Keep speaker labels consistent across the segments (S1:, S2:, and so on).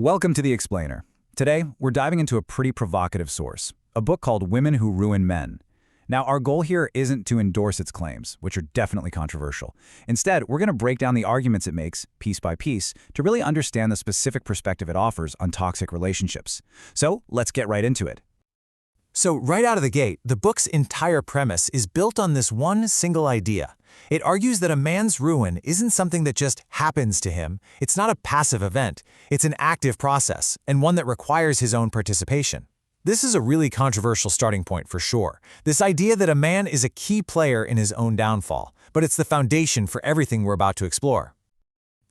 S1: Welcome to The Explainer. Today, we're diving into a pretty provocative source, a book called Women Who Ruin Men. Now, our goal here isn't to endorse its claims, which are definitely controversial. Instead, we're going to break down the arguments it makes, piece by piece, to really understand the specific perspective it offers on toxic relationships. So, let's get right into it.
S2: So right out of the gate, the book's entire premise is built on this one single idea. It argues that a man's ruin isn't something that just happens to him. It's not a passive event. It's an active process, and one that requires his own participation. This is a really controversial starting point for sure. This idea that a man is a key player in his own downfall, but it's the foundation for everything we're about to explore.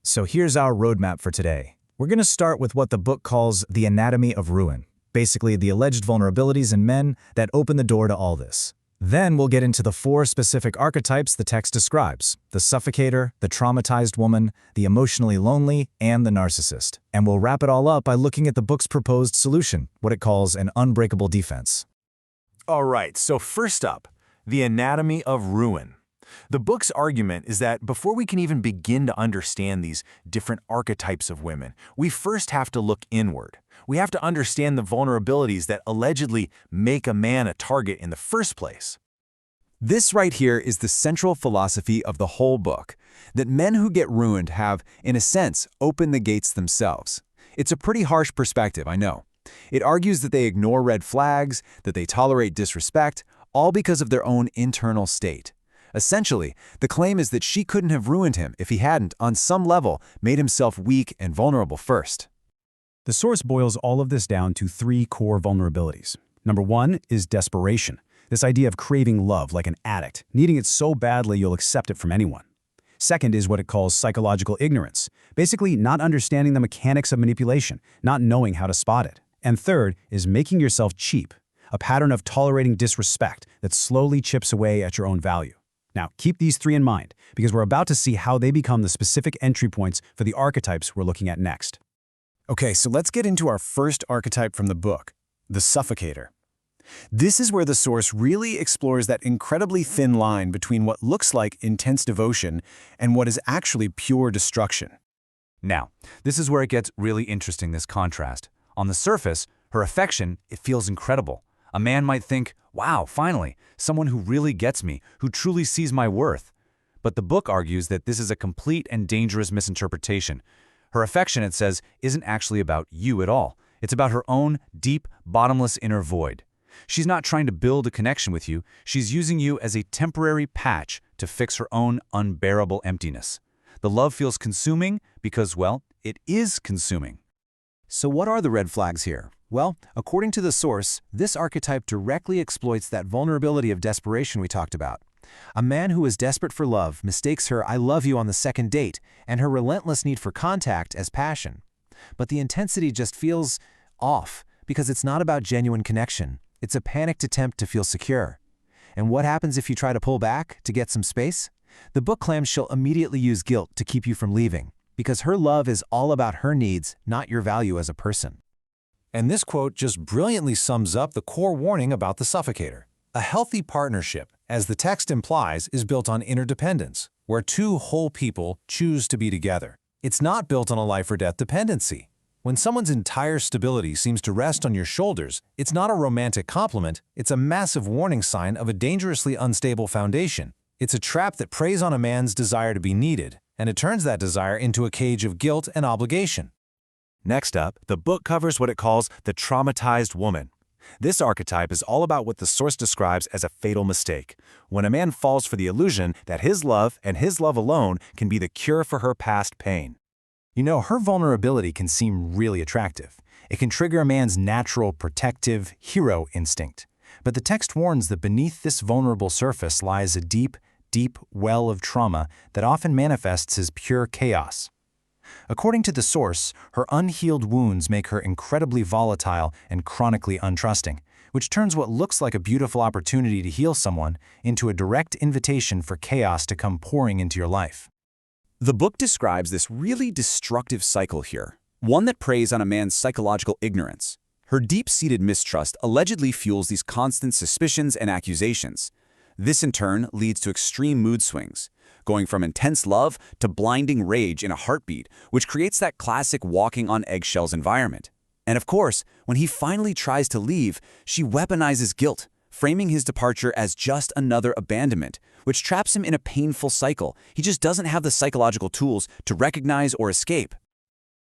S1: So here's our roadmap for today. We're going to start with what the book calls the anatomy of ruin. Basically, the alleged vulnerabilities in men that open the door to all this. Then we'll get into the 4 specific archetypes the text describes: the suffocator, the traumatized woman, the emotionally lonely, and the narcissist. And we'll wrap it all up by looking at the book's proposed solution, what it calls an unbreakable defense.
S2: All right, so first up, the anatomy of ruin. The book's argument is that before we can even begin to understand these different archetypes of women, we first have to look inward. We have to understand the vulnerabilities that allegedly make a man a target in the first place.
S3: This right here is the central philosophy of the whole book, that men who get ruined have, in a sense, opened the gates themselves. It's a pretty harsh perspective, I know. It argues that they ignore red flags, that they tolerate disrespect, all because of their own internal state. Essentially, the claim is that she couldn't have ruined him if he hadn't, on some level, made himself weak and vulnerable first.
S1: The source boils all of this down to 3 core vulnerabilities. Number 1 is desperation, this idea of craving love like an addict, needing it so badly you'll accept it from anyone. Second is what it calls psychological ignorance, basically not understanding the mechanics of manipulation, not knowing how to spot it. And third is making yourself cheap, a pattern of tolerating disrespect that slowly chips away at your own value. Now, keep these 3 in mind, because we're about to see how they become the specific entry points for the archetypes we're looking at next.
S4: Okay, so let's get into our first archetype from the book, the suffocator. This is where the source really explores that incredibly thin line between what looks like intense devotion and what is actually pure destruction.
S3: Now, this is where it gets really interesting, this contrast. On the surface, her affection, it feels incredible. A man might think, wow, finally, someone who really gets me, who truly sees my worth. But the book argues that this is a complete and dangerous misinterpretation. Her affection, it says, isn't actually about you at all. It's about her own deep, bottomless inner void. She's not trying to build a connection with you. She's using you as a temporary patch to fix her own unbearable emptiness. The love feels consuming because, well, it is consuming.
S2: So what are the red flags here? Well, according to the source, this archetype directly exploits that vulnerability of desperation we talked about. A man who is desperate for love mistakes her "I love you" on the second date and her relentless need for contact as passion. But the intensity just feels off because it's not about genuine connection. It's a panicked attempt to feel secure. And what happens if you try to pull back to get some space? The book claims she'll immediately use guilt to keep you from leaving, because her love is all about her needs, not your value as a person. And this quote just brilliantly sums up the core warning about the suffocator. A healthy partnership, as the text implies, is built on interdependence, where 2 whole people choose to be together. It's not built on a life or death dependency. When someone's entire stability seems to rest on your shoulders, it's not a romantic compliment, it's a massive warning sign of a dangerously unstable foundation. It's a trap that preys on a man's desire to be needed, and it turns that desire into a cage of guilt and obligation.
S5: Next up, the book covers what it calls the traumatized woman. This archetype is all about what the source describes as a fatal mistake, when a man falls for the illusion that his love and his love alone can be the cure for her past pain.
S2: You know, her vulnerability can seem really attractive. It can trigger a man's natural, protective, hero instinct. But the text warns that beneath this vulnerable surface lies a deep, deep well of trauma that often manifests as pure chaos. According to the source, her unhealed wounds make her incredibly volatile and chronically untrusting, which turns what looks like a beautiful opportunity to heal someone into a direct invitation for chaos to come pouring into your life.
S3: The book describes this really destructive cycle here, one that preys on a man's psychological ignorance. Her deep-seated mistrust allegedly fuels these constant suspicions and accusations. This in turn leads to extreme mood swings,
S6: going from intense love to blinding rage in a heartbeat, which creates that classic walking on eggshells environment. And of course, when he finally tries to leave, she weaponizes guilt, framing his departure as just another abandonment, which traps him in a painful cycle. He just doesn't have the psychological tools to recognize or escape.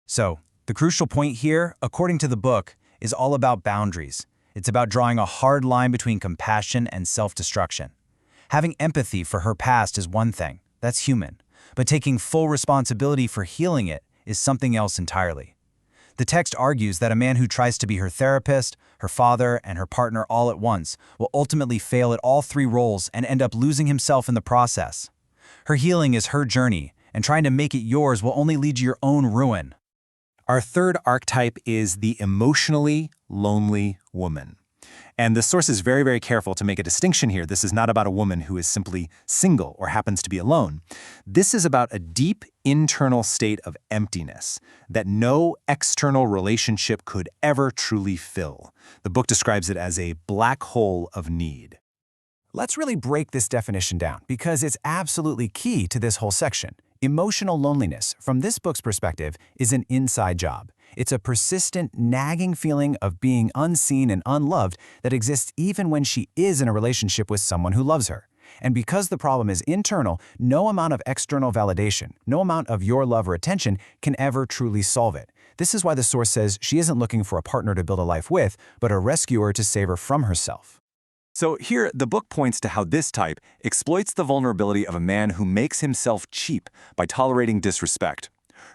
S2: So, the crucial point here, according to the book, is all about boundaries. It's about drawing a hard line between compassion and self-destruction. Having empathy for her past is one thing, that's human, but taking full responsibility for healing it is something else entirely. The text argues that a man who tries to be her therapist, her father, and her partner all at once will ultimately fail at all three roles and end up losing himself in the process. Her healing is her journey, and trying to make it yours will only lead to your own ruin.
S4: Our third archetype is the emotionally lonely woman. And the source is very, very careful to make a distinction here. This is not about a woman who is simply single or happens to be alone. This is about a deep internal state of emptiness that no external relationship could ever truly fill. The book describes it as a black hole of need.
S1: Let's really break this definition down because it's absolutely key to this whole section. Emotional loneliness, from this book's perspective, is an inside job. It's a persistent, nagging feeling of being unseen and unloved that exists even when she is in a relationship with someone who loves her. And because the problem is internal, no amount of external validation, no amount of your love or attention can ever truly solve it. This is why the source says she isn't looking for a partner to build a life with, but a rescuer to save her from herself.
S5: So here, the book points to how this type exploits the vulnerability of a man who makes himself cheap by tolerating disrespect.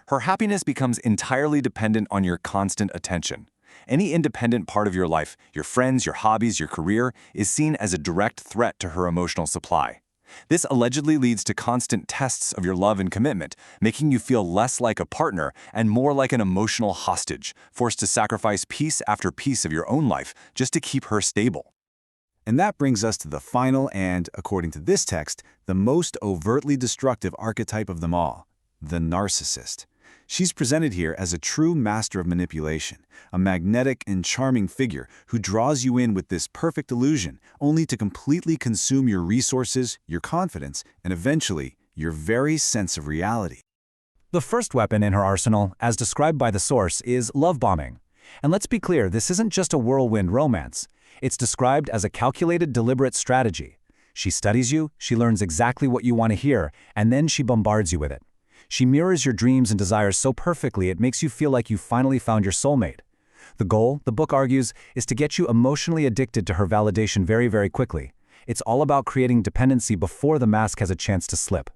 S5: Her happiness becomes entirely dependent on your constant attention. Any independent part of your life, your friends, your hobbies, your career, is seen as a direct threat to her emotional supply. This allegedly leads to constant tests of your love and commitment, making you feel less like a partner and more like an emotional hostage, forced to sacrifice piece after piece of your own life just to keep her stable.
S1: And that brings us to the final and, according to this text, the most overtly destructive archetype of them all, the narcissist. She's presented here as a true master of manipulation, a magnetic and charming figure who draws you in with this perfect illusion, only to completely consume your resources, your confidence, and eventually, your very sense of reality.
S3: The first weapon in her arsenal, as described by the source, is love bombing. And let's be clear, this isn't just a whirlwind romance. It's described as a calculated, deliberate strategy. She studies you, she learns exactly what you want to hear, and then she bombards you with it. She mirrors your dreams and desires so perfectly it makes you feel like you finally found your soulmate. The goal, the book argues, is to get you emotionally addicted to her validation very, very quickly. It's all about creating dependency before the mask has a chance to slip.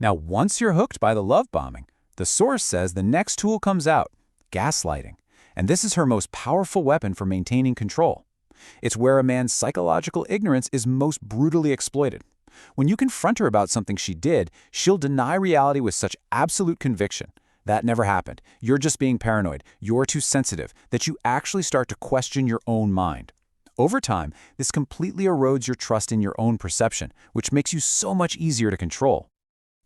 S3: Now, once you're hooked by the love bombing, the source says the next tool comes out, gaslighting. And this is her most powerful weapon for maintaining control. It's where a man's psychological ignorance is most brutally exploited. When you confront her about something she did, she'll deny reality with such absolute conviction. That never happened. You're just being paranoid. You're too sensitive, that you actually start to question your own mind. Over time, this completely erodes your trust in your own perception, which makes you so much easier to control.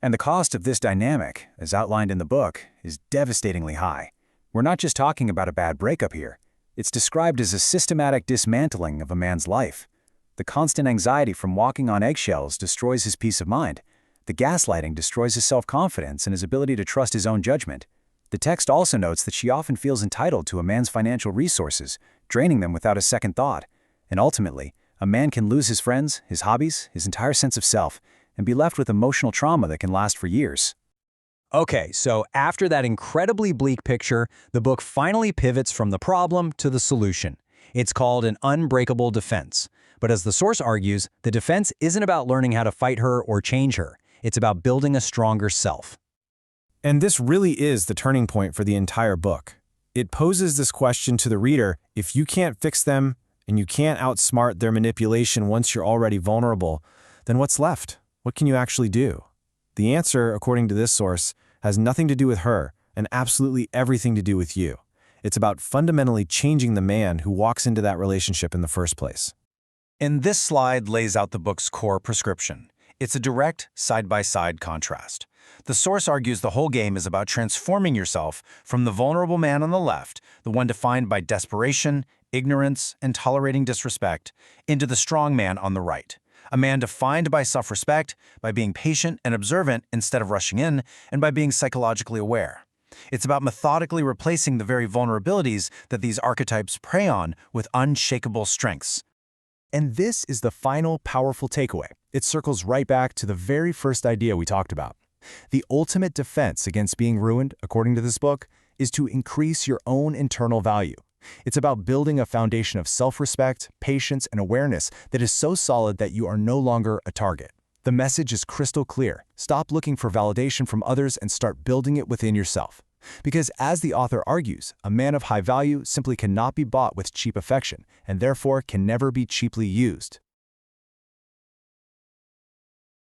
S1: And the cost of this dynamic, as outlined in the book, is devastatingly high. We're not just talking about a bad breakup here. It's described as a systematic dismantling of a man's life. The constant anxiety from walking on eggshells destroys his peace of mind. The gaslighting destroys his self-confidence and his ability to trust his own judgment. The text also notes that she often feels entitled to a man's financial resources, draining them without a second thought. And ultimately, a man can lose his friends, his hobbies, his entire sense of self, and be left with emotional trauma that can last for years.
S2: Okay, so after that incredibly bleak picture, the book finally pivots from the problem to the solution. It's called an unbreakable defense. But as the source argues, the defense isn't about learning how to fight her or change her. It's about building a stronger self.
S4: And this really is the turning point for the entire book. It poses this question to the reader: if you can't fix them and you can't outsmart their manipulation once you're already vulnerable, then what's left? What can you actually do? The answer, according to this source, has nothing to do with her and absolutely everything to do with you. It's about fundamentally changing the man who walks into that relationship in the first place.
S1: And this slide lays out the book's core prescription. It's a direct, side-by-side contrast. The source argues the whole game is about transforming yourself from the vulnerable man on the left, the one defined by desperation, ignorance, and tolerating disrespect, into the strong man on the right,
S4: A man defined by self-respect, by being patient and observant instead of rushing in, and by being psychologically aware. It's about methodically replacing the very vulnerabilities that these archetypes prey on with unshakable strengths.
S2: And this is the final powerful takeaway. It circles right back to the very first idea we talked about. The ultimate defense against being ruined, according to this book, is to increase your own internal value. It's about building a foundation of self-respect, patience, and awareness that is so solid that you are no longer a target. The message is crystal clear. Stop looking for validation from others and start building it within yourself. Because as the author argues, a man of high value simply cannot be bought with cheap affection, and therefore can never be cheaply used.